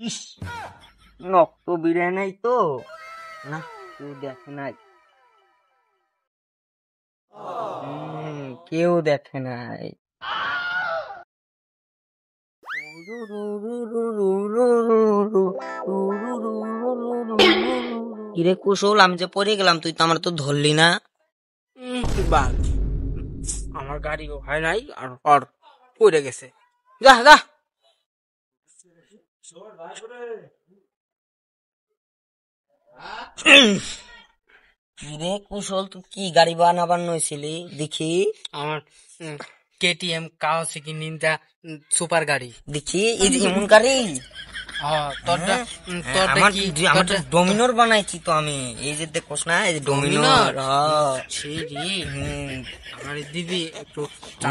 ইস, রক্ত বেড়ে নাই তো না, কেউ দেখে নাই, কেউ দেখে নাই। কিরে কুশল, আমি যে পড়ে গেলাম, তুই তো আমার তো ধরলি না। আমার গাড়িও হয় নাই আর পড়ে গেছে। যা যা। কিরে কুশল, তুই কি গাড়ি বানাবার নইছিলি দেখি? আমার কেটিএম কাওয়াসাকি নিনজা সুপার গাড়ি। দেখি এই যে এমন গাড়ি ডোমিনোর বানাইছি তো আমি। এই যে দেখোস না, এই যে ডোমিনোর। আমার দিদি একটু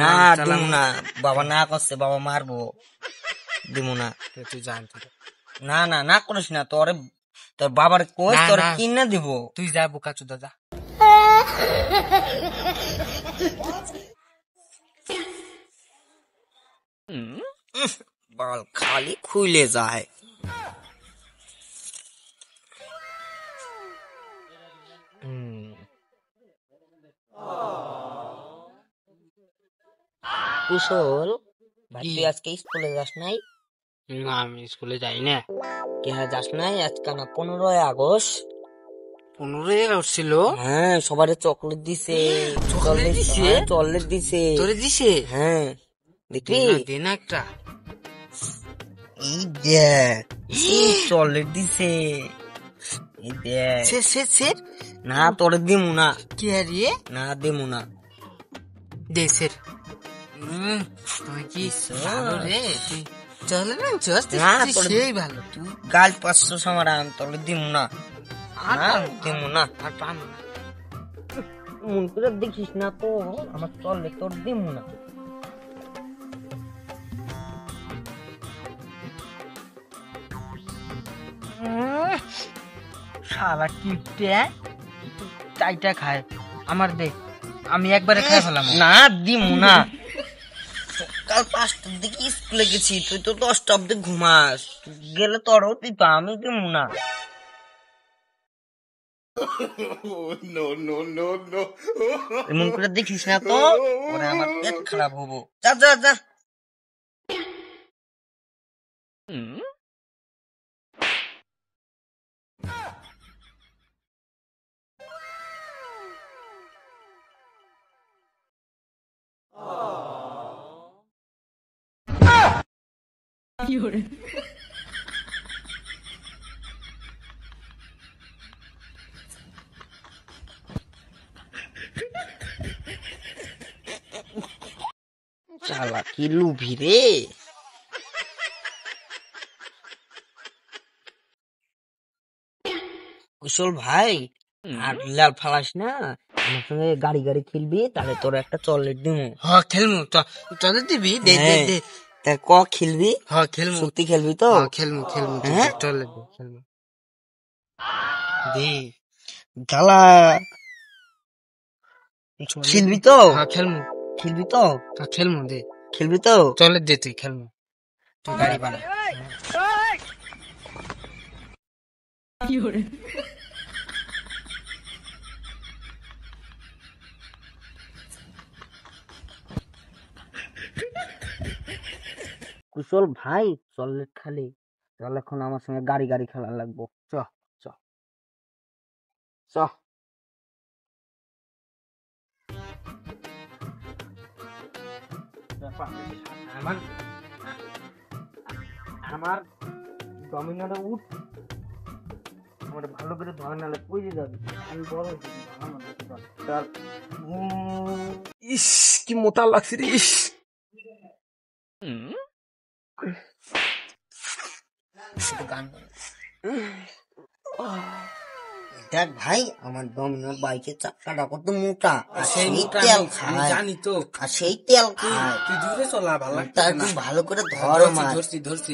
না দিব না, বাবা না করছে, বাবা মারবো, দিব না। তুই জান, না না না করিস না, তোর বাবার কই তোর কিনা দিব। তুই যা বোকা চোদা যা। বাল খালি খুইলে যায়। কুশল ভাই, তুই আজকে স্কুলে যাস নাই? না, আমি স্কুলে যাই না। কেন যাস নাই? আজকে না 15ই আগস্ট। 15ই আগস্ট ছিল? হ্যাঁ, সবার চকলেট দিছে। চকলেট দিছে? তোরে দিছে? হ্যাঁ, দেখবি? দে না একটা। এই দেখ, চকলেট দিছে। এই দেখ। সের না, তোরে দিমু না। কি হারিয়ে? না, দিমু না। দে সের। তুই কি ভালো রে, তুই চলে না সেই ভালো। তুই গাল 500 আমার, আমি তোরে দিমু না, দিমু না। আর পাম না, মন করে দেখিস না তো, আমার চলে তোর দিমু না। শালা কিপটে চাইটা খায়। আমার দে, আমি একবারে খাই ফেলাম। না, দিমু না। কাল 5টার দিকে স্কুলে গেছি, তুই তো 10টা অব্দি ঘুমাস। গেলে তোরও দিতা, আমি দিমু না। এমন করে দেখিস না তো, ওরে আমার পেট খারাপ হবো। যা যা যা। শালা কি লুভি রে। কুশল ভাই, আর লাল ফালাস না, আমার সঙ্গে গাড়ি গাড়ি খেলবি, তাহলে তোর একটা চকলেট দিমু। হ্যাঁ খেলমু, চলে দিবি? দে দে দে। তা খেলবি? হ্যাঁ খেলমু। সত্যি খেলবি তো? খেলমু খেলমু। হ্যাঁ চলে দে, খেলমু। দে জ্বালা। খেলবি তো? হ্যাঁ খেলমু। খেলবি তো? খেলমু দে। খেলবি তো? চলে দে, তুই খেলমু। তুই গাড়ি বানা। কুশল ভাই, চকলেট খালি, চল এখন আমার সঙ্গে গাড়ি গাড়ি খেলা লাগবো। চ চ চ। আমার আমার ডমিনারে উঠ, আমার ভালো করে ধরে নালে পড়ে যাবি। আমি বড় চল। ইস কি মোটা লাগছে রে। ইস দেখ ভাই, আমার ডমিনোর বাইকের চাকাটা কত মোটা, আর সেই তেল খায়। জানি তো, আর সেই তেল খায়। তুই দূরে চলা ভালো তার তুই ভালো করে ধর। ধরছি ধরছি।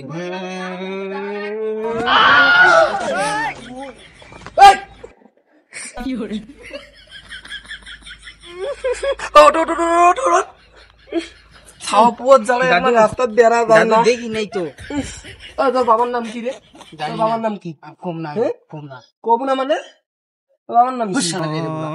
খাওয়া পুয়ার জ্বালা দাদু, রাস্তার বেড়া যায় দাদু না। দেখি নাই তো। তোর বাবার নাম কি রে? জানি তোর না। বাবার নাম কি? কম না, হ্যাঁ? কম না। কবু না মানে? তোর বাবার নাম কি? হুশ শালা মেরে বলা।